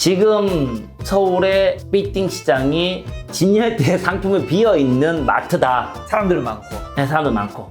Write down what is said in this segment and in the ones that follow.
지금 서울의 빌딩 시장이 진열대 상품이 비어있는 마트다. 사람들은 많고. 네, 사람도 많고.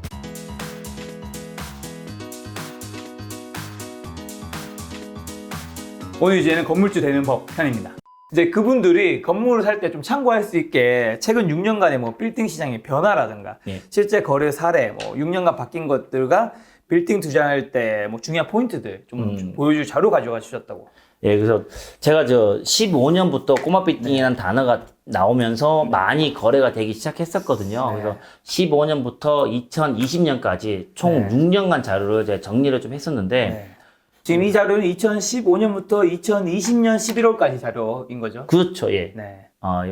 오늘 주제는 건물주 되는 법 편입니다. 이제 그분들이 건물을 살 때 좀 참고할 수 있게 최근 6년간의 뭐 빌딩 시장의 변화라든가 예. 실제 거래 사례, 뭐 6년간 바뀐 것들과 빌딩 투자할 때 뭐 중요한 포인트들 좀 보여줄 자료 가져가 주셨다고. 예, 그래서 제가 15년부터 꼬마 빌딩이라는 단어가 나오면서 많이 거래가 되기 시작했었거든요. 네. 그래서 15년부터 2020년까지 총 네. 6년간 자료를 제가 정리를 좀 했었는데, 네. 지금 이 자료는 2015년부터 2020년 11월까지 자료인 거죠? 그렇죠, 예. 네.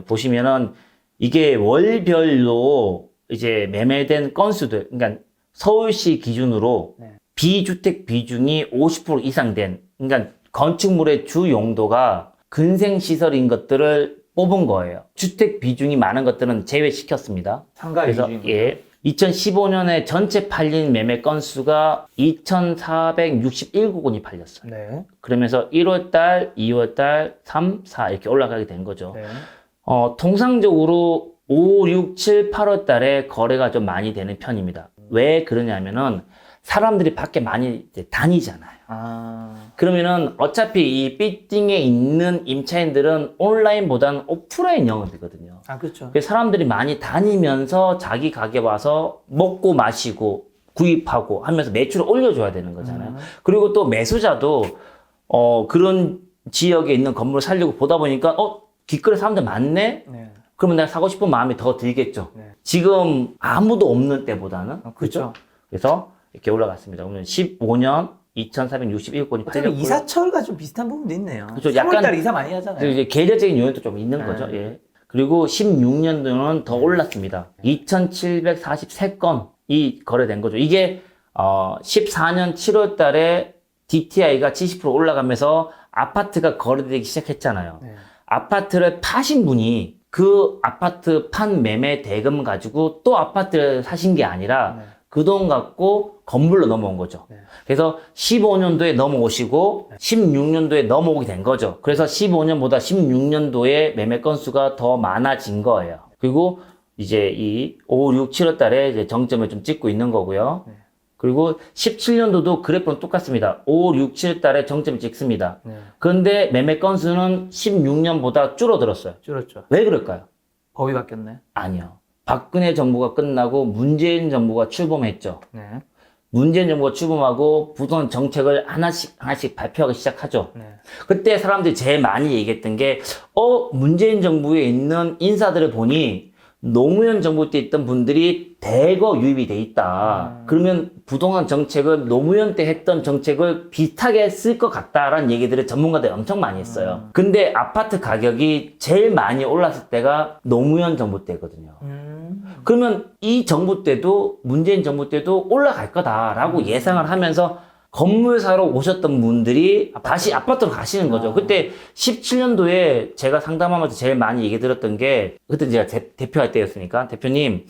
보시면은 이게 월별로 이제 매매된 건수들, 그러니까 서울시 기준으로 네. 비주택 비중이 50% 이상 된, 그러니까 건축물의 주 용도가 근생시설인 것들을 뽑은 거예요. 주택 비중이 많은 것들은 제외시켰습니다. 상가 그래서 위주인 거죠? 예, 2015년에 전체 팔린 매매 건수가 2,461건이 팔렸어요. 네. 그러면서 1월달, 2월달, 3, 4 이렇게 올라가게 된 거죠. 네. 통상적으로 5, 6, 7, 8월 달에 거래가 좀 많이 되는 편입니다. 왜 그러냐면은 사람들이 밖에 많이 이제 다니잖아요. 그러면은 어차피 이 빌딩에 있는 임차인들은 온라인보다는 오프라인 영업이거든요. 그렇죠. 그래서 사람들이 많이 다니면서 자기 가게 와서 먹고 마시고 구입하고 하면서 매출을 올려줘야 되는 거잖아요. 그리고 또 매수자도 그런 지역에 있는 건물을 살려고 보다 보니까 길거리 사람들 많네? 네. 그러면 내가 사고 싶은 마음이 더 들겠죠. 네. 지금 아무도 없는 때보다는. 그렇죠. 그래서 이렇게 올라갔습니다. 그러면 15년 2,461건이 어차피 팔렸고요. 이사철과 좀 비슷한 부분도 있네요. 그렇죠. 3월달 이사 많이 하잖아요. 그리고 이제 계절적인 요인도 좀 있는 네. 거죠. 예. 그리고 16년도는 더 올랐습니다. 2,743건이 거래된 거죠. 이게 14년 7월 달에 DTI가 70% 올라가면서 아파트가 거래되기 시작했잖아요. 네. 아파트를 파신 분이 그 아파트 판 매매 대금 가지고 또 아파트를 사신 게 아니라 네. 그 돈 갖고 건물로 넘어온 거죠. 네. 그래서 15년도에 넘어오시고 16년도에 넘어오게 된 거죠. 그래서 15년보다 16년도에 매매 건수가 더 많아진 거예요. 그리고 이제 이 5, 6, 7월 달에 이제 정점을 좀 찍고 있는 거고요. 네. 그리고 17년도도 그래프는 똑같습니다. 5, 6, 7월 달에 정점을 찍습니다. 네. 그런데 매매 건수는 16년보다 줄어들었어요. 줄었죠. 왜 그럴까요? 법이 바뀌었네. 아니요. 박근혜 정부가 끝나고 문재인 정부가 출범했죠. 네. 문재인 정부가 출범하고 부동산 정책을 하나씩 발표하기 시작하죠. 네. 그때 사람들이 제일 많이 얘기했던 게, 문재인 정부에 있는 인사들을 보니 노무현 정부 때 있던 분들이 대거 유입이 돼 있다. 그러면 부동산 정책을 노무현 때 했던 정책을 비슷하게 했을 것 같다라는 얘기들을 전문가들이 엄청 많이 했어요. 근데 아파트 가격이 제일 많이 올랐을 때가 노무현 정부 때거든요. 그러면 이 정부 때도 문재인 정부 때도 올라갈 거다라고 예상을 하면서 건물 사러 오셨던 분들이 다시 아파트로 가시는 거죠. 그때 17년도에 제가 상담하면서 제일 많이 얘기 들었던 게, 그때 제가 대표할 때였으니까, 대표님,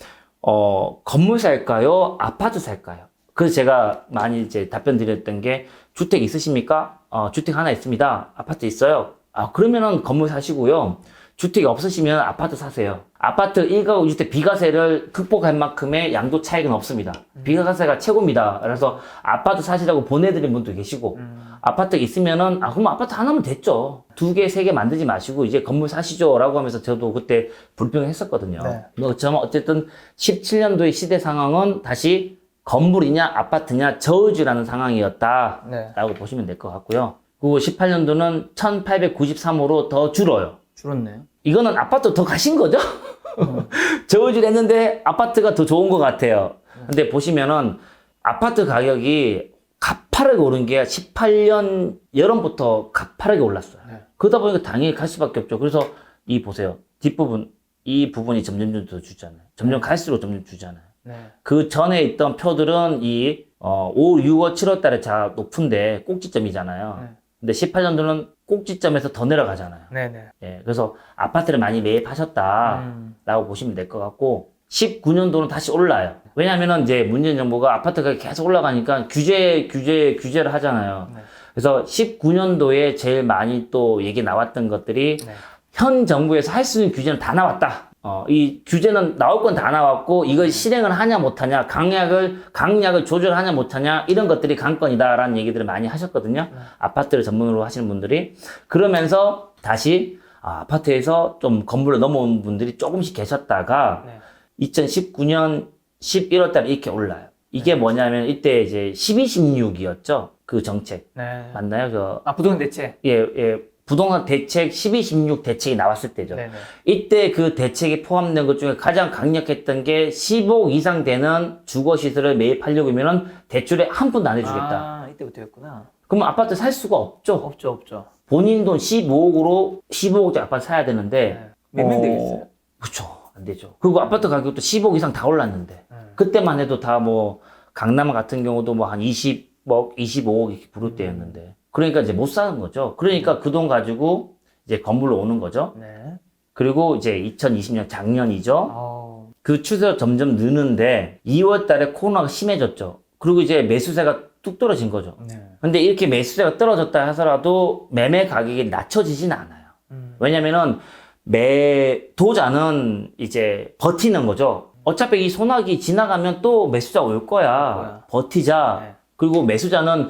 건물 살까요? 아파트 살까요? 그래서 제가 많이 이제 답변 드렸던 게, 주택 있으십니까? 주택 하나 있습니다. 아파트 있어요. 그러면은 건물 사시고요. 주택이 없으시면 아파트 사세요. 아파트 1가구 주택 비과세를 극복할 만큼의 양도 차익은 없습니다. 비과세가 최고입니다. 그래서 아파트 사시라고 보내드린 분도 계시고, 아파트 있으면은, 그럼 아파트 하나면 됐죠. 2개, 3개 만들지 마시고, 이제 건물 사시죠. 라고 하면서 저도 그때 불평을 했었거든요. 네. 저는 어쨌든 17년도의 시대 상황은 다시 건물이냐, 아파트냐, 저울주라는 상황이었다. 네. 라고 보시면 될 것 같고요. 그리고 18년도는 1893호로 더 줄어요. 줄었네요. 이거는 아파트 더 가신 거죠? 저울질 했는데 아파트가 더 좋은 것 같아요. 근데 보시면은 아파트 가격이 가파르게 오른 게 18년 여름부터 가파르게 올랐어요. 네. 그러다 보니까 당연히 갈 수밖에 없죠. 그래서 이 보세요. 뒷부분, 이 부분이 점점 더 주잖아요. 점점 갈수록 점점 주잖아요. 네. 그 전에 있던 표들은 5, 6월, 7월 달에 자 높은데 꼭지점이잖아요. 네. 근데 18년도는 꼭지점에서 더 내려가잖아요. 네네. 예, 그래서 아파트를 많이 매입하셨다라고 보시면 될 것 같고, 19년도는 다시 올라요. 왜냐면은 이제 문재인 정부가 아파트 가격이 계속 올라가니까 규제를 하잖아요. 네. 그래서 19년도에 제일 많이 또 얘기 나왔던 것들이 네. 현 정부에서 할 수 있는 규제는 다 나왔다. 이 규제는 나올 건 다 나왔고 이걸 실행을 하냐 못하냐, 강약을 조절하냐 못하냐 이런 것들이 관건이다라는 얘기들을 많이 하셨거든요. 아파트를 전문으로 하시는 분들이. 그러면서 다시 아파트에서 좀 건물을 넘어온 분들이 조금씩 계셨다가 네. 2019년 11월 달에 이렇게 올라요. 이게 뭐냐면 이때 이제 1216이었죠. 그 정책. 네. 맞나요? 부동산 대책. 예. 부동산 대책 1216 대책이 나왔을 때죠. 네네. 이때 그 대책에 포함된 것 중에 가장 강력했던 게 15억 이상 되는 주거시설을 매입하려고 하면은 대출에 한 푼도 안 해주겠다. 이때부터였구나. 그러면 아파트 살 수가 없죠. 없죠. 본인 돈 15억으로 15억짜리 아파트 사야 되는데. 몇 명 되겠어요? 그렇죠. 안 되죠. 그리고 아파트 가격도 10억 이상 다 올랐는데. 그때만 해도 다 뭐 강남 같은 경우도 뭐 한 20억, 25억 이렇게 부를 때였는데. 그러니까 이제 못 사는 거죠. 그러니까 그 돈 가지고 이제 건물로 오는 거죠. 네. 그리고 이제 2020년 작년이죠. 그 추세가 점점 느는데 2월 달에 코로나가 심해졌죠. 그리고 이제 매수세가 뚝 떨어진 거죠. 네. 근데 이렇게 매수세가 떨어졌다 하더라도 매매 가격이 낮춰지진 않아요. 왜냐면은 매도자는 이제 버티는 거죠. 어차피 이 소나기 지나가면 또 매수자 올 거야. 버티자. 네. 그리고 매수자는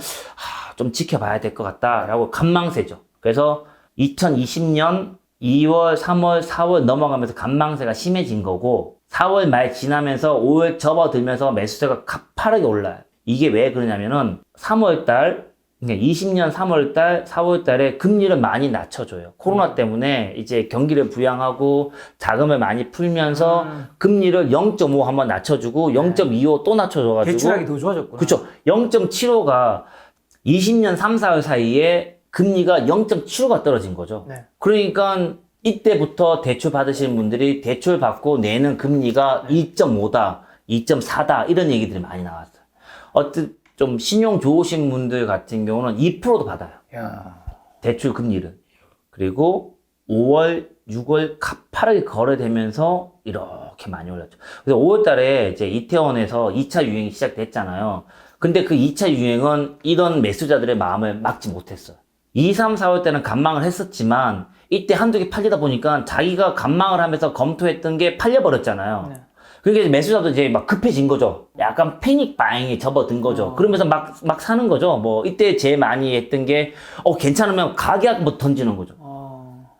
좀 지켜봐야 될 것 같다라고 간망세죠. 그래서 2020년 2월, 3월, 4월 넘어가면서 간망세가 심해진 거고 4월 말 지나면서 5월 접어들면서 매수세가 가파르게 올라요. 이게 왜 그러냐면은 3월 달, 그러니까 20년 3월 달, 4월 달에 금리를 많이 낮춰줘요. 코로나 때문에 이제 경기를 부양하고 자금을 많이 풀면서 금리를 0.5 한번 낮춰주고 0.25 또 낮춰줘가지고 대출하기 더 좋아졌구나. 그렇죠. 0.75가 20년 3, 4월 사이에 금리가 0.75가 떨어진 거죠. 네. 그러니까 이때부터 대출 받으시는 분들이 대출 받고 내는 금리가 2.5다, 2.4다 이런 얘기들이 많이 나왔어요. 좀 신용 좋으신 분들 같은 경우는 2%도 받아요. 야. 대출 금리를. 그리고 5월, 6월 가파르게 거래되면서 이렇게 많이 올랐죠. 그래서 5월 달에 이제 이태원에서 2차 유행이 시작됐잖아요. 근데 그 2차 유행은 이런 매수자들의 마음을 막지 못했어요. 2, 3, 4월 때는 간망을 했었지만 이때 한두 개 팔리다 보니까 자기가 간망을 하면서 검토했던 게 팔려버렸잖아요. 네. 그러니까 이제 매수자도 이제 막 급해진 거죠. 약간 패닉 바잉에 접어든 거죠. 그러면서 막 사는 거죠. 뭐 이때 제일 많이 했던 게 괜찮으면 가격 뭐 던지는 거죠.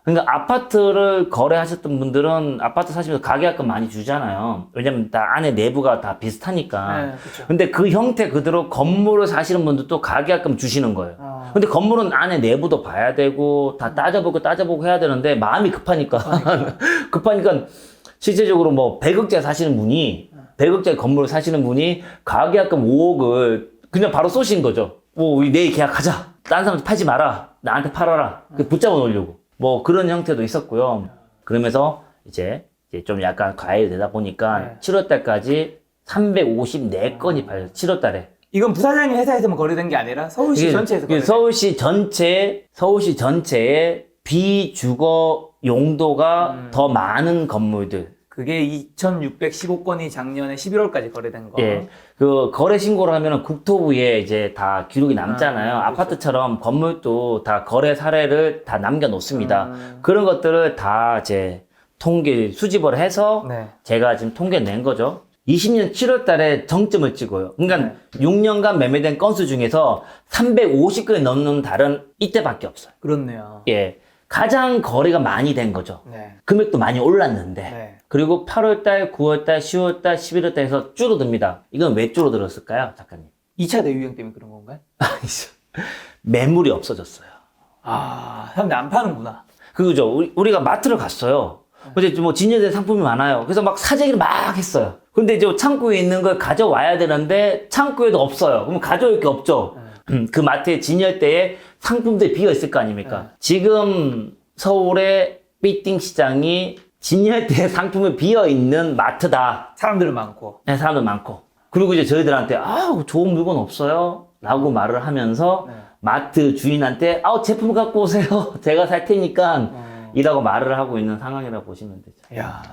그러니까 아파트를 거래하셨던 분들은 아파트 사시면서 가계약금 많이 주잖아요. 왜냐면 다 안에 내부가 다 비슷하니까. 네, 그쵸. 근데 그 형태 그대로 건물을 사시는 분들도 가계약금 주시는 거예요. 근데 건물은 안에 내부도 봐야 되고 다 따져보고 해야 되는데 마음이 급하니까. 급하니까 실제적으로 뭐 100억짜리 사시는 분이 100억짜리 건물을 사시는 분이 가계약금 5억을 그냥 바로 쏘신 거죠. 우리 내일 계약하자. 딴 사람한테 팔지 마라. 나한테 팔아라. 붙잡아 놓으려고. 뭐 그런 형태도 있었고요. 그러면서 이제 좀 약간 과열되다 보니까 7월 달까지 354건이 팔렸어요. 7월 달에. 이건 부사장님 회사에서만 거래된 게 아니라 서울시 전체에서 거래된 서울시 전체의 비주거 용도가 더 많은 건물들. 그게 2,615건이 작년에 11월까지 거래된 거. 예. 그 거래 신고를 하면은 국토부에 이제 다 기록이 남잖아요. 그렇죠. 아파트처럼 건물도 다 거래 사례를 다 남겨 놓습니다. 그런 것들을 다 이제 통계 수집을 해서 네. 제가 지금 통계 낸 거죠. 20년 7월 달에 정점을 찍어요. 그러니까 6년간 매매된 건수 중에서 350건이 넘는 달은 이때밖에 없어요. 그렇네요. 예. 가장 거래가 많이 된 거죠. 네. 금액도 많이 올랐는데. 네. 그리고 8월달, 9월달, 10월달, 11월달 해서 줄어듭니다. 이건 왜 줄어들었을까요, 작가님? 2차 대유행 때문에 그런 건가요? 아니죠. 매물이 없어졌어요. 사람들이 안 파는구나. 그거죠. 우리가 마트를 갔어요. 근데 뭐 진열된 상품이 많아요. 그래서 막 사재기를 막 했어요. 근데 이제 창고에 있는 걸 가져와야 되는데 창고에도 없어요. 그럼 가져올 게 없죠. 그 마트에 진열대에 상품들이 비어 있을 거 아닙니까? 지금 서울의 빌딩 시장이 진열대에 상품이 비어 있는 마트다. 사람들은 많고. 네, 사람들 많고. 그리고 이제 저희들한테 좋은 물건 없어요? 라고 말을 하면서 마트 주인한테 제품 갖고 오세요. 제가 살 테니까 이라고 말을 하고 있는 상황이라고 보시면 되죠. 이야.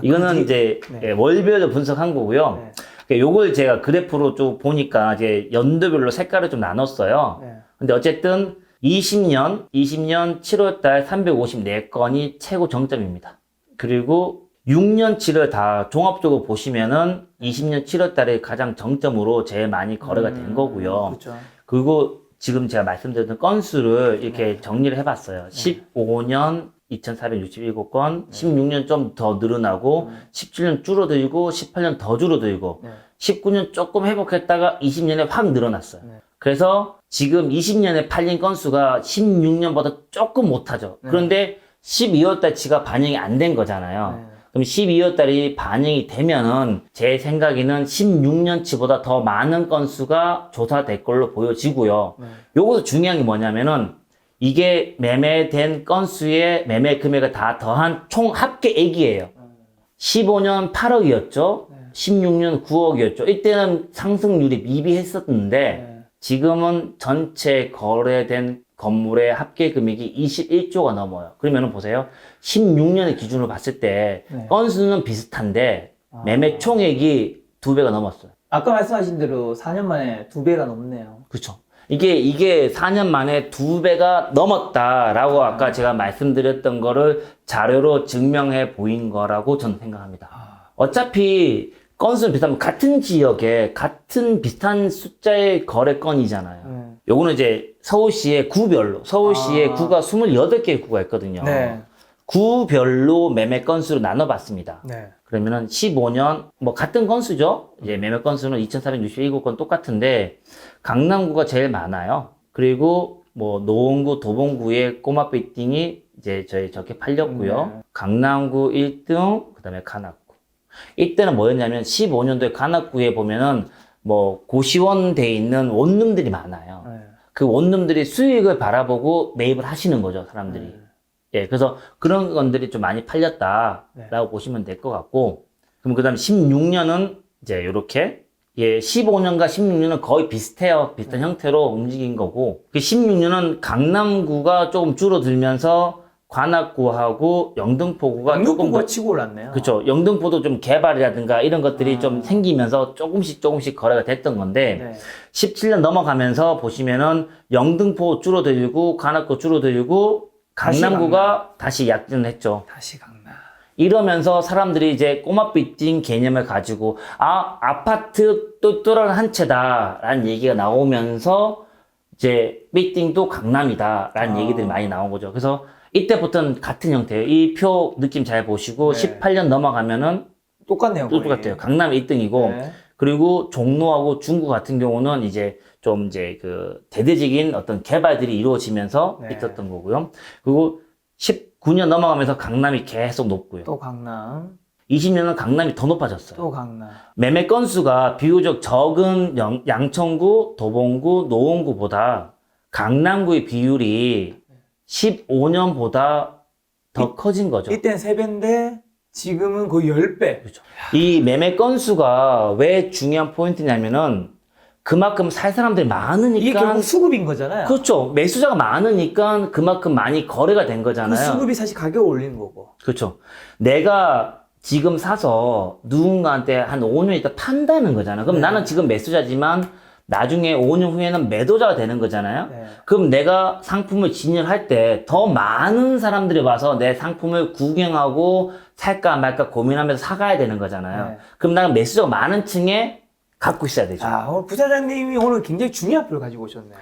이거는 이제 월별로 분석한 거고요. 네. 요걸 제가 그래프로 좀 보니까 이제 연도별로 색깔을 좀 나눴어요. 네. 근데 어쨌든 20년 7월달 354건이 최고 정점입니다. 그리고 6년치를 다 종합적으로 보시면은 20년 7월달에 가장 정점으로 제일 많이 거래가 된 거고요. 그렇죠. 그리고 지금 제가 말씀드렸던 건수를 이렇게 정리를 해봤어요. 15년 2,467건, 16년 좀 더 늘어나고, 17년 줄어들고, 18년 더 줄어들고, 19년 조금 회복했다가 20년에 확 늘어났어요. 그래서 지금 20년에 팔린 건수가 16년보다 조금 못하죠. 그런데 12월달치가 반영이 안 된 거잖아요. 그럼 12월달이 반영이 되면은 제 생각에는 16년치보다 더 많은 건수가 조사될 걸로 보여지고요. 요것도 중요한 게 뭐냐면은 이게 매매된 건수의 매매 금액을 다 더한 총 합계액이에요. 15년 8억이었죠. 16년 9억이었죠. 이때는 상승률이 미비했었는데 지금은 전체 거래된 건물의 합계 금액이 21조가 넘어요. 그러면은 보세요. 16년의 기준으로 봤을 때 건수는 비슷한데 매매 총액이 2배가 넘었어요. 아까 말씀하신 대로 4년 만에 2배가 넘네요. 그렇죠. 이게 4년 만에 2배가 넘었다라고 아까 제가 말씀드렸던 거를 자료로 증명해 보인 거라고 저는 생각합니다. 어차피 건수는 비슷하면 같은 지역에 같은 비슷한 숫자의 거래건이잖아요. 요거는 이제 서울시의 구별로, 서울시의 구가 28개의 구가 있거든요. 구별로 매매 건수로 나눠봤습니다. 그러면은 15년, 뭐 같은 건수죠. 이제 매매 건수는 2,467건 똑같은데, 강남구가 제일 많아요. 그리고 뭐 노원구, 도봉구의 꼬마 빌딩이 이제 저렇게 팔렸고요. 강남구 1등, 그 다음에 관악구. 이때는 뭐였냐면 15년도에 관악구에 보면은 뭐 고시원돼 있는 원룸들이 많아요. 그 원룸들이 수익을 바라보고 매입을 하시는 거죠, 사람들이. 예, 그래서 그런 건들이 좀 많이 팔렸다라고 보시면 될 것 같고, 그럼 그 다음에 16년은 이제 요렇게, 예, 15년과 16년은 거의 비슷해요. 비슷한 형태로 움직인 거고, 그 16년은 강남구가 조금 줄어들면서 관악구하고 영등포구가 조금 더 치고 올랐네요. 그렇죠. 영등포도 좀 개발이라든가 이런 것들이 좀 생기면서 조금씩 거래가 됐던 건데 17년 넘어가면서 보시면은 영등포 줄어들고 관악구 줄어들고 강남구가 다시 약진했죠. 다시 강남. 이러면서 사람들이 이제 꼬마 빌딩 개념을 가지고 아파트 똘똘한 한 채다라는 얘기가 나오면서 이제 빌딩도 강남이다라는 얘기들이 많이 나온 거죠. 그래서 이때부터는 같은 형태예요. 이 표 느낌 잘 보시고 18년 넘어가면은 똑같네요. 똑같아요. 강남이 1등이고 그리고 종로하고 중구 같은 경우는 이제 좀 이제 그 대대적인 어떤 개발들이 이루어지면서 있었던 거고요. 그리고 19년 넘어가면서 강남이 계속 높고요. 또 강남. 20년은 강남이 더 높아졌어요. 또 강남. 매매 건수가 비교적 적은 양천구, 도봉구, 노원구보다 강남구의 비율이 15년보다 더 커진 거죠. 이때는 3배인데 지금은 거의 10배. 그렇죠. 이 매매 건수가 왜 중요한 포인트냐면은 그만큼 살 사람들이 많으니까 이게 결국 수급인 거잖아요. 그렇죠. 매수자가 많으니까 그만큼 많이 거래가 된 그 거잖아요. 수급이 사실 가격을 올리는 거고. 그렇죠. 내가 지금 사서 누군가한테 한 5년 있다 판다는 거잖아. 그럼 나는 지금 매수자지만 나중에 5년 후에는 매도자가 되는 거잖아요. 그럼 내가 상품을 진열할 때 더 많은 사람들이 와서 내 상품을 구경하고 살까 말까 고민하면서 사가야 되는 거잖아요. 그럼 나는 매수자가 많은 층에 갖고 있어야 되죠. 오늘 부사장님이 오늘 굉장히 중요한 표를 가지고 오셨네요.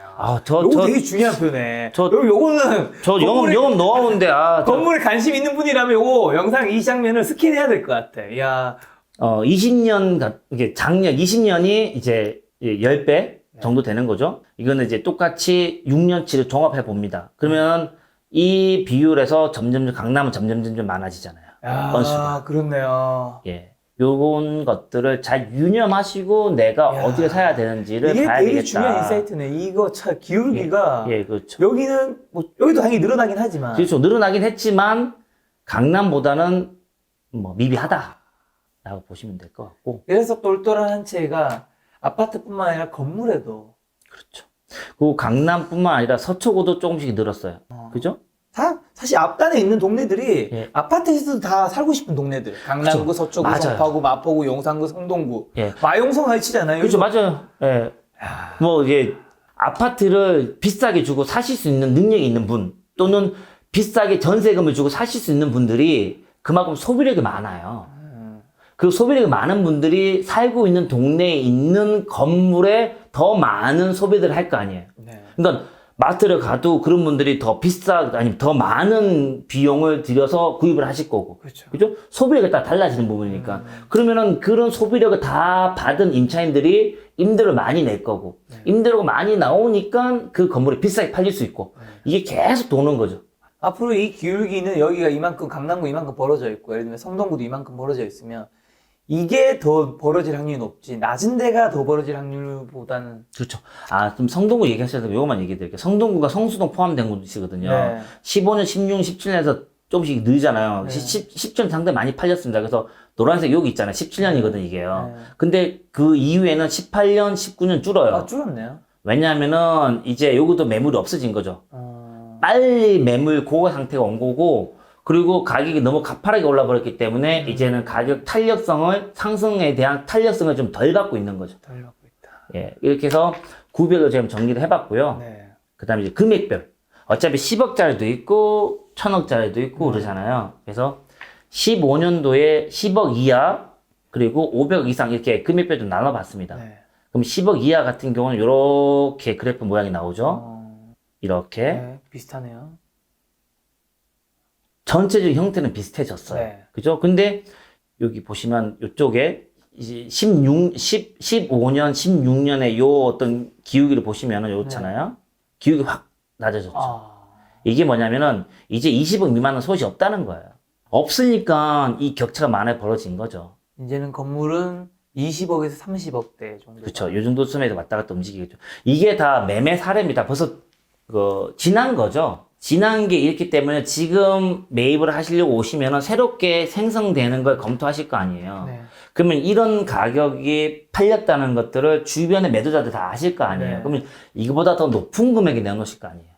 요거 되게 중요한 표네. 요거는 영업 노하우인데, 건물에 관심 있는 분이라면 요거 영상 이 장면을 스캔해야 될 것 같아. 이야. 20년, 이게 작년, 20년이 이제 10배 정도 되는 거죠. 이거는 이제 똑같이 6년치를 종합해 봅니다. 그러면 이 비율에서 강남은 점점 많아지잖아요. 건수가. 그렇네요. 예. 요런 것들을 잘 유념하시고 내가 어디에 사야 되는지를 이게 봐야 되게 되겠다. 중요한 인사이트네. 이거 참 기울기가. 예, 그렇죠. 여기는, 여기도 당연히 늘어나긴 하지만. 그렇죠. 늘어나긴 했지만 강남보다는 뭐 미비하다라고 보시면 될 것 같고. 그래서 똘똘한 한 채가 아파트뿐만 아니라 건물에도. 그렇죠. 그리고 강남뿐만 아니라 서초구도 조금씩 늘었어요. 그죠? 사실 앞단에 있는 동네들이 예. 아파트에서도 다 살고 싶은 동네들. 강남구, 그쵸. 서초구, 맞아요. 성파구, 마포구, 용산구, 성동구. 예. 마용성 하이치잖아요. 그렇죠. 맞아요. 예. 뭐 이게 아파트를 비싸게 주고 사실 수 있는 능력이 있는 분 또는 비싸게 전세금을 주고 사실 수 있는 분들이 그만큼 소비력이 많아요. 그 소비력이 많은 분들이 살고 있는 동네에 있는 건물에 더 많은 소비를 할 거 아니에요. 네. 그러니까 마트를 가도 그런 분들이 더 아니면 더 많은 비용을 들여서 구입을 하실 거고. 그렇죠. 그죠? 소비력이 다 달라지는 부분이니까. 그러면은 그런 소비력을 다 받은 임차인들이 임대료를 많이 낼 거고. 임대료가 많이 나오니까 그 건물이 비싸게 팔릴 수 있고. 이게 계속 도는 거죠. 앞으로 이 기울기는 여기가 이만큼 강남구 이만큼 벌어져 있고 예를 들면 성동구도 이만큼 벌어져 있으면 이게 더 벌어질 확률이 높지 낮은 데가 더 벌어질 확률보다는 그렇죠. 아, 좀 성동구 얘기하셔서 요것만 얘기해 드릴게요. 성동구가 성수동 포함된 곳이거든요. 네. 15년, 16, 17년에서 조금씩 늘잖아요. 네. 10년 상당히 많이 팔렸습니다. 그래서 노란색 여기 있잖아요. 17년이거든, 이게요. 네. 근데 그 이후에는 18년, 19년 줄어요. 아 줄었네요. 왜냐하면은 이제 여기도 매물이 없어진 거죠. 빨리 매물 고가 상태가 온 거고, 그리고 가격이 너무 가파르게 올라버렸기 때문에 이제는 가격 탄력성을, 상승에 대한 탄력성을 좀 덜 받고 있는 거죠. 덜 받고 있다. 예, 이렇게 해서 구별로 지금 정리를 해봤고요. 네. 그 다음에 이제 금액별. 어차피 10억짜리도 있고, 1000억짜리도 있고 그러잖아요. 그래서 15년도에 10억 이하, 그리고 500억 이상 이렇게 금액별 좀 나눠봤습니다. 네. 그럼 10억 이하 같은 경우는 이렇게 그래프 모양이 나오죠. 이렇게. 네. 비슷하네요. 전체적인 형태는 비슷해졌어요. 네. 그죠? 근데 여기 보시면 이쪽에 이제 15년, 16년에 요 어떤 기울기를 보시면은 요렇잖아요. 기울기 확 낮아졌죠. 이게 뭐냐면은 이제 20억 미만은 소시 없다는 거예요. 없으니까 이 격차가 많이 벌어진 거죠. 이제는 건물은 20억에서 30억대 정도. 그렇죠. 요 정도 수매도 왔다 갔다 움직이겠죠. 이게 다 매매 사례입니다. 벌써 지난 거죠. 지난 게 있기 때문에 지금 매입을 하시려고 오시면은 새롭게 생성되는 걸 검토하실 거 아니에요. 네. 그러면 이런 가격이 팔렸다는 것들을 주변의 매도자들 다 아실 거 아니에요. 네. 그러면 이거보다 더 높은 금액에 내놓으실 거 아니에요.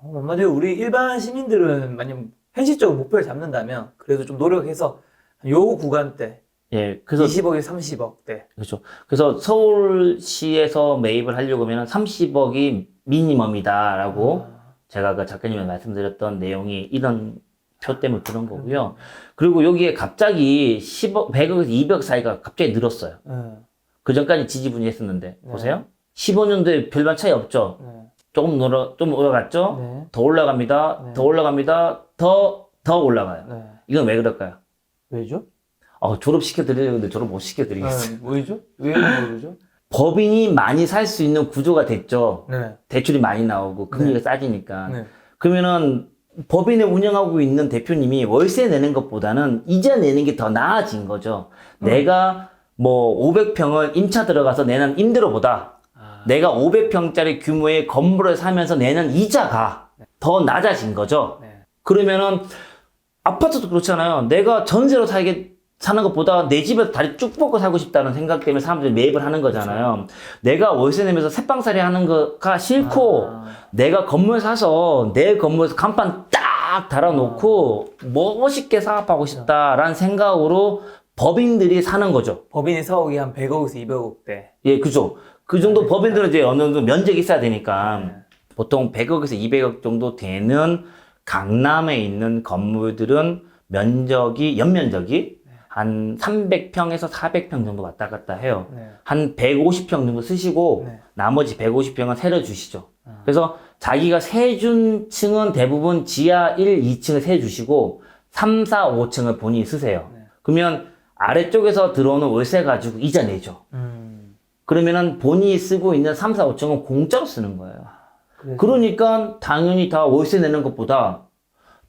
한마디로 우리 일반 시민들은 만약 현실적으로 목표를 잡는다면 그래도 좀 노력해서 요 구간대 예, 그래서 20억에서 30억대. 그렇죠. 그래서 서울시에서 매입을 하려고 하면 30억이 미니멈이다라고 제가 그 작가님이 말씀드렸던 내용이 이런 표 때문에 그런 거고요. 그리고 여기에 갑자기 10억, 100억에서 200억 사이가 갑자기 늘었어요. 그 전까지 지지분이했었는데 보세요. 15년도에 별반 차이 없죠. 조금 좀 올라갔죠. 네. 더 올라갑니다. 네. 더 올라갑니다. 더 올라가요. 네. 이건 왜 그럴까요? 왜죠? 졸업시켜드리려는데 졸업 못 시켜드리겠어요. 왜죠? 왜 그러죠? 법인이 많이 살 수 있는 구조가 됐죠. 네. 대출이 많이 나오고 금리가 네. 싸지니까. 네. 그러면은 법인을 운영하고 있는 대표님이 월세 내는 것보다는 이자 내는 게 더 나아진 거죠. 내가 뭐 500평을 임차 들어가서 내는 임대료보다 내가 500평짜리 규모의 건물을 사면서 내는 이자가 더 낮아진 거죠. 네. 그러면은 아파트도 그렇잖아요. 내가 전세로 사는 것보다 내 집에서 다리 쭉 뻗고 살고 싶다는 생각 때문에 사람들이 매입을 하는 거잖아요. 내가 월세 내면서 새빵살이 하는 거가 싫고 내가 건물 사서 내 건물에서 간판 딱 달아놓고 멋있게 사업하고 싶다라는 생각으로 법인들이 사는 거죠. 법인이 4억이 한 100억에서 200억대. 예, 그죠. 그 정도 법인들은 이제 어느 정도 면적이 있어야 되니까 보통 100억에서 200억 정도 되는 강남에 있는 건물들은 연면적이 한 300평에서 400평 정도 왔다 갔다 해요. 네. 한 150평 정도 쓰시고 네. 나머지 150평은 세려 주시죠. 그래서 자기가 세준 층은 대부분 지하 1, 2층을 세 주시고 3, 4, 5층을 본인이 쓰세요. 네. 그러면 아래쪽에서 들어오는 월세 가지고 이자 내죠. 그러면은 본인이 쓰고 있는 3, 4, 5층은 공짜로 쓰는 거예요. 그러니까 당연히 다 월세 내는 것보다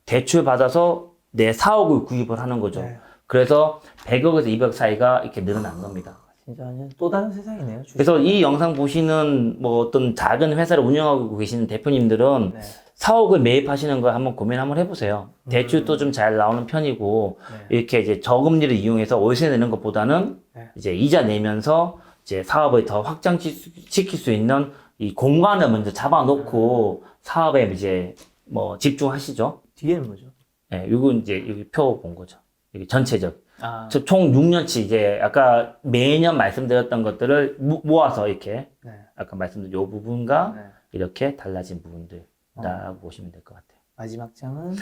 대출 받아서 내 사옥을 구입을 하는 거죠. 네. 그래서 100억에서 200억 사이가 이렇게 늘어난 겁니다. 진짜 또 다른 세상이네요. 그래서 이 영상 보시는 뭐 어떤 작은 회사를 운영하고 계시는 대표님들은 네. 사옥을 매입하시는 거 한번 고민 한번 해보세요. 대출도 좀 잘 나오는 편이고 네. 이렇게 이제 저금리를 이용해서 월세 내는 것보다는 네. 이제 이자 내면서 이제 사업을 더 확장시킬 수 있는 이 공간을 먼저 잡아놓고 사업에 이제 뭐 집중하시죠. 뒤에는 뭐죠? 예, 요거 이제 여기 표 본 거죠. 여기 전체적. 아, 총 6년치 이제 아까 매년 말씀드렸던 것들을 모아서 이렇게 네. 아까 말씀드린 요 부분과 네. 이렇게 달라진 부분들이라고 보시면 될 것 같아요. 마지막 장은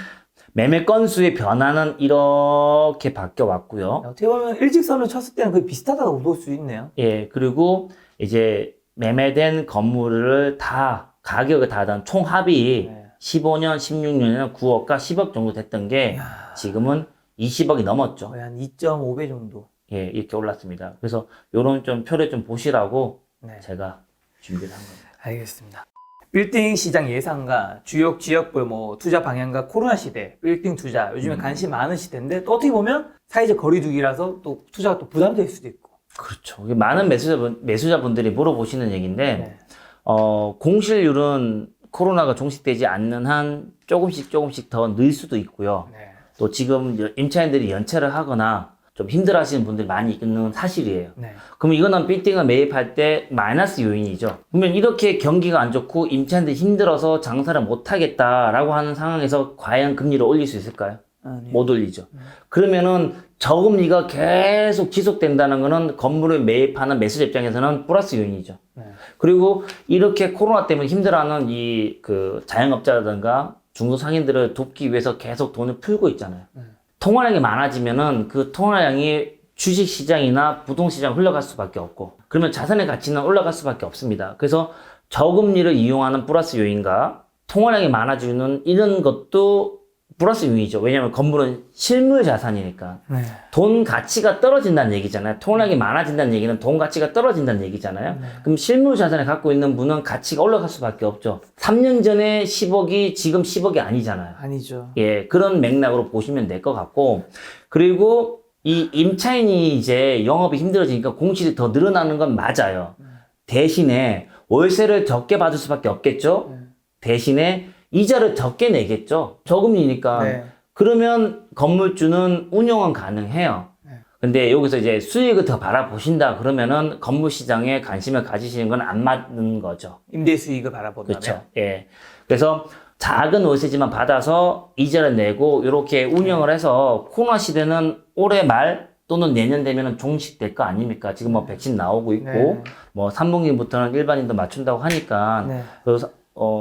매매 건수의 변화는 이렇게 바뀌어 왔고요. 어떻게 보면 일직선을 쳤을 때는 거의 비슷하다고 볼 수 있네요. 예, 그리고 이제 매매된 건물을 다 가격을 다 한 총 합이 네. 15년, 16년에는 9억과 10억 정도 됐던 게 이야. 지금은 20억이 넘었죠. 거의 한 2.5배 정도. 예, 이렇게 올랐습니다. 그래서 요런 좀 표를 좀 보시라고 네. 제가 준비를 한 겁니다. 알겠습니다. 빌딩 시장 예상과 주요 지역별 뭐 투자 방향과 코로나 시대, 빌딩 투자 요즘에 관심 많은 시대인데 또 어떻게 보면 사회적 거리두기라서 또 투자가 또 부담될 수도 있고. 그렇죠. 이게 많은 매수자분들이 물어보시는 얘기인데, 네. 공실률은 코로나가 종식되지 않는 한 조금씩 더 늘 수도 있고요. 네. 또 지금 임차인들이 연체를 하거나 좀 힘들어 하시는 분들이 많이 있는 사실이에요. 네. 그럼 이거는 빌딩을 매입할 때 마이너스 요인이죠. 그러면 이렇게 경기가 안 좋고 임차인들이 힘들어서 장사를 못 하겠다라고 하는 상황에서 과연 금리를 올릴 수 있을까요? 네. 못 올리죠. 그러면은 저금리가 계속 지속된다는 거는 건물을 매입하는 매수자 입장에서는 플러스 요인이죠. 네. 그리고 이렇게 코로나 때문에 힘들어하는 이 그 자영업자라든가 중소상인들을 돕기 위해서 계속 돈을 풀고 있잖아요. 통화량이 많아지면은 그 통화량이 주식 시장이나 부동 시장 흘러갈 수밖에 없고, 그러면 자산의 가치는 올라갈 수밖에 없습니다. 그래서 저금리를 이용하는 플러스 요인과 통화량이 많아지는 이런 것도 플러스 요인이죠. 왜냐하면 건물은 실물 자산이니까. 네. 돈 가치가 떨어진다는 얘기잖아요. 통화량이 많아진다는 얘기는 돈 가치가 떨어진다는 얘기잖아요. 그럼 실물 자산을 갖고 있는 분은 가치가 올라갈 수밖에 없죠. 3년 전에 10억이 지금 10억이 아니잖아요. 아니죠. 예, 그런 맥락으로 보시면 될 것 같고, 그리고 이 임차인이 이제 영업이 힘들어지니까 공실이 더 늘어나는 건 맞아요. 대신에 월세를 적게 받을 수밖에 없겠죠. 대신에 이자를 적게 내겠죠. 저금리니까. 네. 그러면 건물주는 운영은 가능해요. 네. 근데 여기서 이제 수익을 더 바라보신다 그러면은 건물 시장에 관심을 가지시는 건 안 맞는 거죠. 임대 수익을 바라본다면. 그렇죠. 예. 그래서 작은 월세지만 받아서 이자를 내고 이렇게 운영을 해서 코로나 시대는 올해 말 또는 내년 되면은 종식될 거 아닙니까? 지금 뭐 백신 나오고 있고 네. 뭐 3분기부터는 일반인도 맞춘다고 하니까 네. 그래서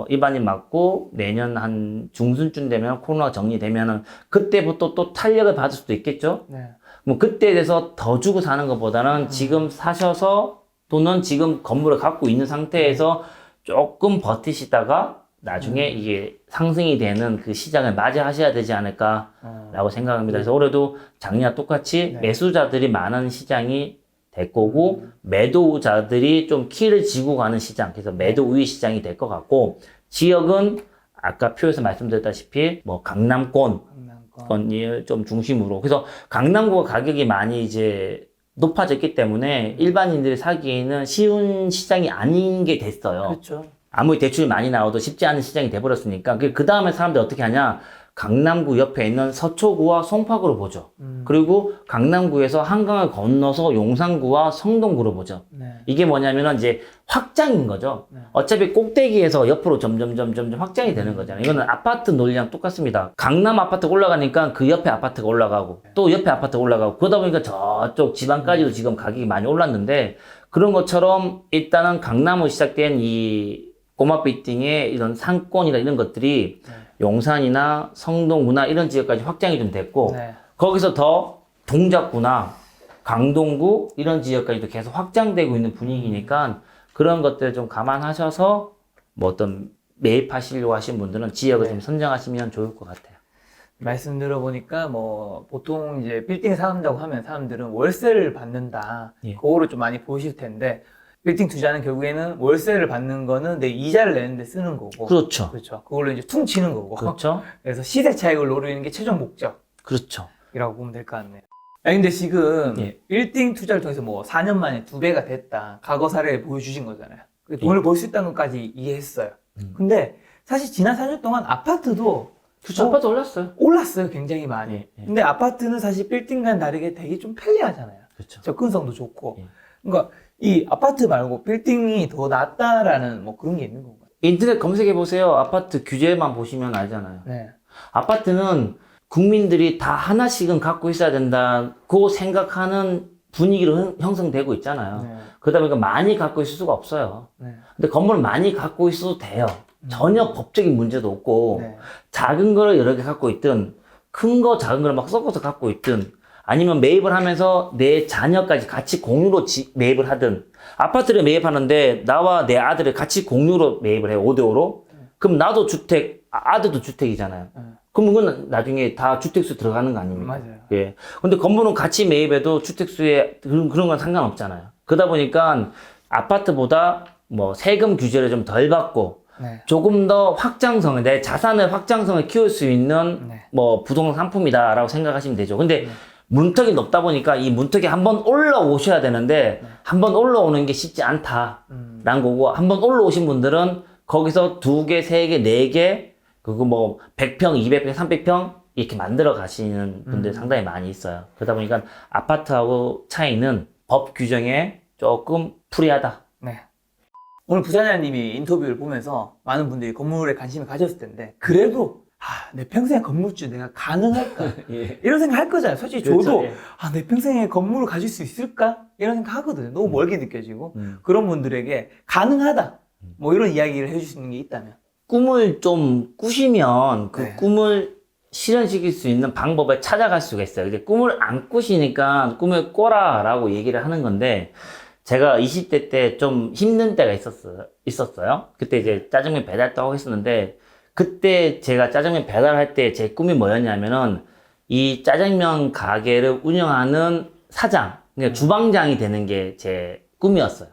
일반인 맞고 내년 한 중순쯤 되면 코로나가 정리되면은 그때부터 또 탄력을 받을 수도 있겠죠? 네. 뭐 그때에 대해서 더 주고 사는 것보다는 지금 사셔서 또는 지금 건물을 갖고 있는 상태에서 조금 버티시다가 나중에 이게 상승이 되는 그 시장을 맞이하셔야 되지 않을까라고 생각합니다. 그래서 올해도 작년과 똑같이 네. 매수자들이 많은 시장이 될 거고 매도자들이 좀 키를 쥐고 가는 시장, 그래서 매도 우위 시장이 될 것 같고, 지역은 아까 표에서 말씀드렸다시피 뭐 강남권이 좀 중심으로, 그래서 강남구가 가격이 많이 이제 높아졌기 때문에 일반인들이 사기에는 쉬운 시장이 아닌 게 됐어요. 그렇죠. 아무리 대출이 많이 나와도 쉽지 않은 시장이 돼버렸으니까 그 다음에 사람들이 어떻게 하냐, 강남구 옆에 있는 서초구와 송파구로 보죠. 그리고 강남구에서 한강을 건너서 용산구와 성동구로 보죠. 네. 이게 뭐냐면은 이제 확장인 거죠. 네. 어차피 꼭대기에서 옆으로 점점 확장이 되는 거잖아요. 이거는 아파트 논리랑 똑같습니다. 강남 아파트 올라가니까 그 옆에 아파트가 올라가고 또 옆에 아파트가 올라가고 그러다 보니까 저쪽 지방까지도 지금 가격이 많이 올랐는데, 그런 것처럼 일단은 강남으로 시작된 이 꼬마 빌딩의 이런 상권이나 이런 것들이 네. 용산이나 성동구나 이런 지역까지 확장이 좀 됐고, 네. 거기서 더 동작구나 강동구 이런 지역까지도 계속 확장되고 있는 분위기니까 그런 것들 좀 감안하셔서 뭐 어떤 매입하시려고 하신 분들은 지역을 네. 좀 선정하시면 좋을 것 같아요. 말씀 들어보니까 뭐 보통 이제 빌딩 사는다고 하면 사람들은 월세를 받는다. 예. 그거를 좀 많이 보실 텐데, 빌딩 투자는 결국에는 월세를 받는 거는 내 이자를 내는데 쓰는 거고. 그렇죠. 그렇죠. 그걸로 이제 퉁치는 거고. 그렇죠. 그래서 시세 차익을 노리는 게 최종 목적이라고 그렇죠. 보면 될 것 같네요. 아니, 근데 지금 예. 빌딩 투자를 통해서 뭐 4년 만에 2배가 됐다. 과거 사례를 보여주신 거잖아요. 돈을 벌 수 있다는 것까지 이해했어요. 근데 사실 지난 4년 동안 아파트도 그렇죠. 아파트 올랐어요. 올랐어요. 굉장히 많이. 예, 예. 근데 아파트는 사실 빌딩과는 다르게 되게 좀 편리하잖아요. 그렇죠. 접근성도 좋고. 예. 그러니까 이 아파트 말고 빌딩이 더 낫다라는 뭐 그런 게 있는 건가요? 인터넷 검색해 보세요. 아파트 규제만 보시면 알잖아요. 네. 아파트는 국민들이 다 하나씩은 갖고 있어야 된다고 생각하는 분위기로 형성되고 있잖아요. 네. 그러다 보니까 많이 갖고 있을 수가 없어요. 네. 근데 건물을 많이 갖고 있어도 돼요. 전혀 법적인 문제도 없고 네. 작은 거를 여러 개 갖고 있든 큰 거 작은 걸 막 섞어서 갖고 있든 아니면 매입을 하면서 내 자녀까지 같이 공유로 매입을 하든 아파트를 매입하는데 나와 내 아들을 같이 공유로 매입을 해요. 5대5로. 그럼 나도 주택, 아들도 주택이잖아요. 그럼 그건 나중에 다 주택수 들어가는 거 아닙니까? 맞아요. 예. 근데 건물은 같이 매입해도 주택수에 그런 건 상관없잖아요. 그러다 보니까 아파트보다 뭐 세금 규제를 좀 덜 받고 네. 조금 더 확장성을, 내 자산을 확장성을 키울 수 있는 네. 뭐 부동산 상품이다라고 생각하시면 되죠. 근데 문턱이 높다 보니까 이 문턱에 한번 올라오셔야 되는데 한번 올라오는 게 쉽지 않다라는 거고 한번 올라오신 분들은 거기서 2개, 3개, 4개 그리고 뭐 100평, 200평, 300평 이렇게 만들어 가시는 분들이 상당히 많이 있어요. 그러다 보니까 아파트하고 차이는 법 규정에 조금 프리하다. 네. 오늘 부사장님이 인터뷰를 보면서 많은 분들이 건물에 관심을 가졌을 텐데 그래도 내 평생에 건물주 내가 가능할까? 예. 이런 생각 할 거잖아요. 솔직히 그렇죠, 저도 예. 내 평생에 건물을 가질 수 있을까? 이런 생각 하거든요. 너무 멀게 느껴지고 그런 분들에게 가능하다. 뭐 이런 이야기를 해줄 수 있는 게 있다면 꿈을 좀 꾸시면 그 네. 꿈을 실현시킬 수 있는 방법을 찾아갈 수가 있어요. 이제 꿈을 안 꾸시니까 꿈을 꿔라라고 얘기를 하는 건데 제가 20대 때 좀 힘든 때가 있었어요. 그때 이제 짜장면 배달도 하고 있었는데 그때 제가 짜장면 배달할 때 제 꿈이 뭐였냐면은 이 짜장면 가게를 운영하는 사장, 그러니까 주방장이 되는 게 제 꿈이었어요.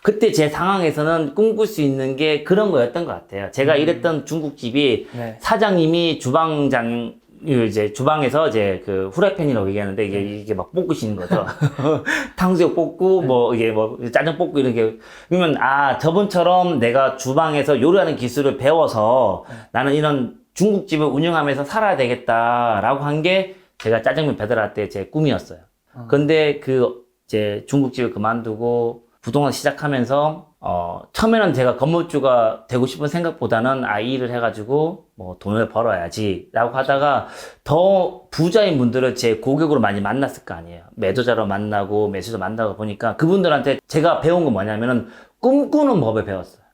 그때 제 상황에서는 꿈꿀 수 있는 게 그런 거였던 것 같아요. 제가 일했던 중국집이 네. 사장님이 이제 주방에서 이제 그 후라이팬이라고 얘기하는데 이게 막 볶으시는 거죠. 탕수육 볶고 뭐 이게 뭐 짜장 볶고 이렇게. 그러면 저분처럼 내가 주방에서 요리하는 기술을 배워서 나는 이런 중국집을 운영하면서 살아야 되겠다라고 한 게 제가 짜장면 배달할 때 제 꿈이었어요. 근데 이제 중국집을 그만두고 부동산 시작하면서 처음에는 제가 건물주가 되고 싶은 생각보다는 이 일을 해가지고 뭐 돈을 벌어야지 라고 하다가 더 부자인 분들을 제 고객으로 많이 만났을 거 아니에요. 매도자로 만나고 매수자 만나고 보니까 그분들한테 제가 배운 건 뭐냐면은 꿈꾸는 법을 배웠어요.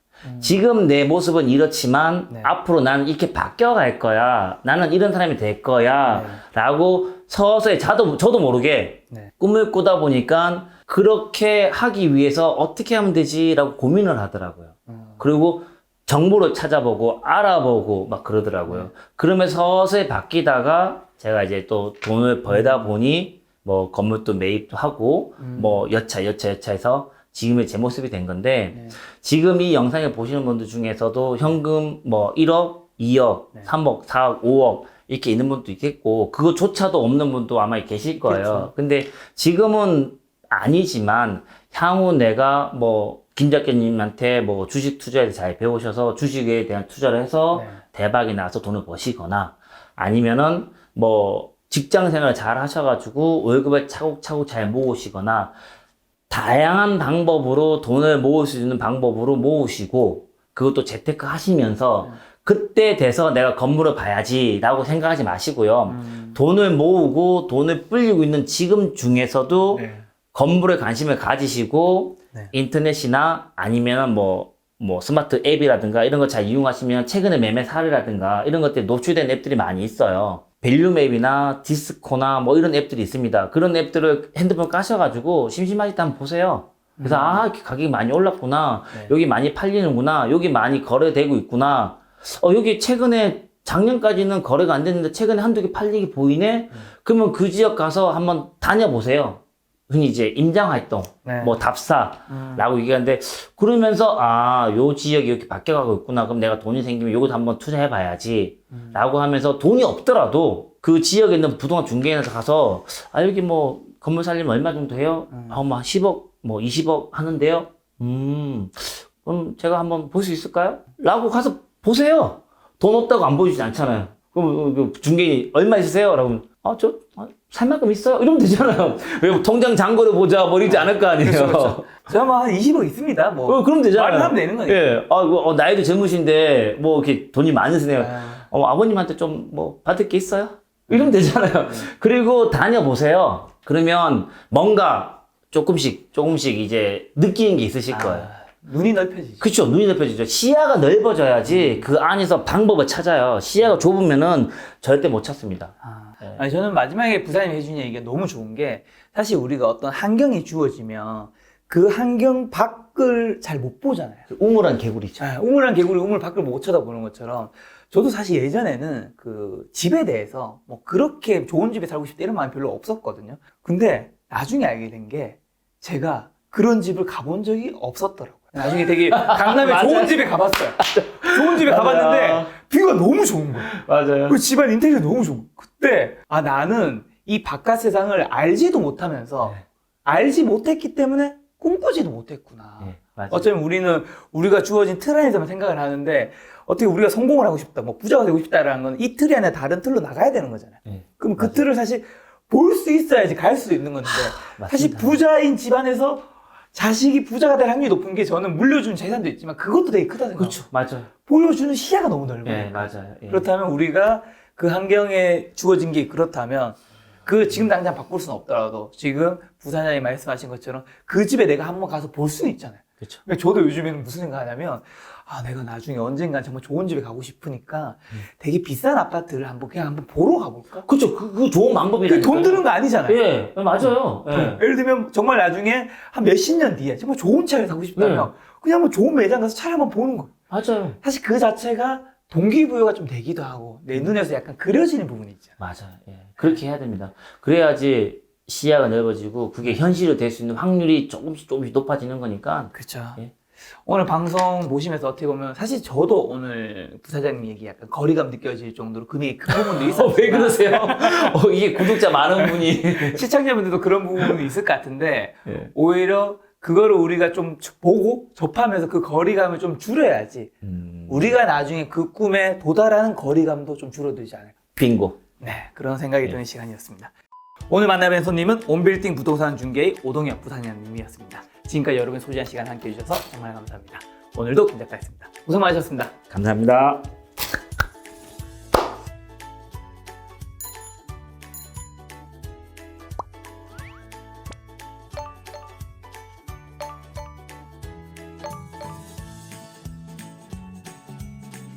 지금 내 모습은 이렇지만 네. 앞으로 나는 이렇게 바뀌어갈 거야. 나는 이런 사람이 될 거야. 라고 서서히 저도 모르게 네. 꿈을 꾸다 보니까 그렇게 하기 위해서 어떻게 하면 되지라고 고민을 하더라고요. 그리고 정보를 찾아보고 알아보고 막 그러더라고요. 그러면서 서서히 바뀌다가 제가 이제 또 돈을 벌다 보니 뭐 건물도 매입도 하고 뭐 여차해서 지금의 제 모습이 된 건데 지금 이 영상을 보시는 분들 중에서도 현금 뭐 1억, 2억, 3억, 4억, 5억 이렇게 있는 분도 있겠고 그거조차도 없는 분도 아마 계실 거예요. 그렇죠. 근데 지금은 아니지만 향후 내가 뭐 김 작가님한테 뭐 주식 투자에 잘 배우셔서 주식에 대한 투자를 해서 대박이 나서 돈을 버시거나 아니면은 뭐 직장 생활을 잘 하셔가지고 월급을 차곡차곡 잘 모으시거나 다양한 방법으로 돈을 모을 수 있는 방법으로 모으시고 그것도 재테크 하시면서 그때 돼서 내가 건물을 봐야지 라고 생각하지 마시고요. 돈을 모으고 돈을 불리고 있는 지금 중에서도 건물에 관심을 가지시고 인터넷이나 아니면 뭐 스마트 앱이라든가 이런 거 잘 이용하시면 최근에 매매 사례라든가 이런 것들이 노출된 앱들이 많이 있어요. 밸류맵이나 디스코나 뭐 이런 앱들이 있습니다. 그런 앱들을 핸드폰 까셔가지고 심심하실 때 한번 보세요. 그래서 가격이 많이 올랐구나. 여기 많이 팔리는구나. 여기 많이 거래되고 있구나. 여기 최근에 작년까지는 거래가 안 됐는데 최근에 한두 개 팔리기 보이네? 그러면 그 지역 가서 한번 다녀보세요. 흔히 이제 임장활동, 뭐 답사라고 얘기하는데 그러면서 요 지역이 이렇게 바뀌어가고 있구나. 그럼 내가 돈이 생기면 요것도 한번 투자해봐야지 라고 하면서 돈이 없더라도 그 지역에 있는 부동산 중개인한테 가서 여기 뭐 건물 살리면 얼마 정도 해요? 뭐 10억, 뭐 20억 하는데요? 그럼 제가 한번 볼 수 있을까요? 라고 가서 보세요. 돈 없다고 안 보여주지 않잖아요. 그럼 그 중개인이 얼마 있으세요? 라고 하면 살 만큼 있어요? 이러면 되잖아요. 왜 통장 잔고를 보자 뭐 이러지 않을 거 아니에요. 그렇죠. 제가 뭐 한 20억 있습니다. 뭐 그럼 되잖아요. 말을 하면 되는 거니까. 예. 나이도 젊으신데 뭐 이렇게 돈이 많으시네요. 아버님한테 좀 뭐 받을 게 있어요? 이러면 되잖아요. 그리고 다녀보세요. 그러면 뭔가 조금씩 이제 느끼는 게 있으실 거예요. 눈이 넓혀지죠. 그렇죠. 눈이 넓혀지죠. 시야가 넓어져야지 그 안에서 방법을 찾아요. 시야가 좁으면은 절대 못 찾습니다. 네. 아니, 저는 마지막에 부사님이 해주신 얘기가 너무 좋은 게 사실 우리가 어떤 환경이 주어지면 그 환경 밖을 잘 못 보잖아요. 우물한 개구리죠. 네, 우물한 개구리 우물 밖을 못 쳐다보는 것처럼 저도 사실 예전에는 그 집에 대해서 뭐 그렇게 좋은 집에 살고 싶다 이런 마음이 별로 없었거든요. 근데 나중에 알게 된 게 제가 그런 집을 가본 적이 없었더라고요. 나중에 되게 강남에 좋은 집에 가봤어요. 좋은 집에 가봤는데 뷰가 너무 좋은 거예요. 맞아요. 그 집안 인테리어 너무 좋은 거예요. 그때 나는 이 바깥 세상을 알지도 못하면서 알지 못했기 때문에 꿈꾸지도 못했구나. 네, 맞아요. 어쩌면 우리가 주어진 틀 안에서만 생각을 하는데 어떻게 우리가 성공을 하고 싶다, 뭐 부자가 되고 싶다라는 건 이 틀이 아니라 다른 틀로 나가야 되는 거잖아요. 네, 그럼 그 맞아요. 틀을 사실 볼 수 있어야지 갈 수도 있는 건데 사실 맞습니다. 부자인 집안에서 자식이 부자가 될 확률이 높은 게 저는 물려준 재산도 있지만 그것도 되게 크다 생각해요. 그렇죠. 맞아요. 보여주는 시야가 너무 넓어요. 네, 맞아요. 예. 그렇다면 우리가 그 환경에 주어진 게 그렇다면 그 지금 당장 바꿀 수는 없더라도 지금 부사장이 말씀하신 것처럼 그 집에 내가 한번 가서 볼 수는 있잖아요. 그렇죠. 그러니까 저도 요즘에는 무슨 생각하냐면 내가 나중에 언젠간 정말 좋은 집에 가고 싶으니까 되게 비싼 아파트를 그냥 한번 보러 가볼까? 그렇죠. 그 좋은 방법이라니까. 돈 드는 거 아니잖아요. 예, 맞아요. 예. 예를 들면 정말 나중에 한 몇십 년 뒤에 정말 좋은 차를 사고 싶다면 그냥 한번 좋은 매장 가서 차를 한번 보는 거예요. 맞아요. 사실 그 자체가 동기부여가 좀 되기도 하고 내 눈에서 약간 그려지는 부분이 있잖아요. 맞아요. 예. 그렇게 해야 됩니다. 그래야지 시야가 넓어지고 그게 현실로 될 수 있는 확률이 조금씩 높아지는 거니까. 그렇죠. 예. 오늘 방송 보시면서 어떻게 보면 사실 저도 오늘 부사장님 얘기 약간 거리감 느껴질 정도로 금액이 큰 부분도 있었어요. 왜 그러세요? 이게 구독자 많은 분이. 시청자분들도 그런 부분이 있을 것 같은데 예. 오히려 그거를 우리가 좀 보고 접하면서 그 거리감을 좀 줄여야지 우리가 나중에 그 꿈에 도달하는 거리감도 좀 줄어들지 않을까. 빙고. 네, 그런 생각이 드는 시간이었습니다. 오늘 만나뵌 손님은 온빌딩 부동산 중개의 오동혁 부사장님이었습니다. 지금까지 여러분 소중한 시간 함께 해주셔서 정말 감사합니다. 오늘도 김 작가였습니다. 고생 많으셨습니다. 감사합니다.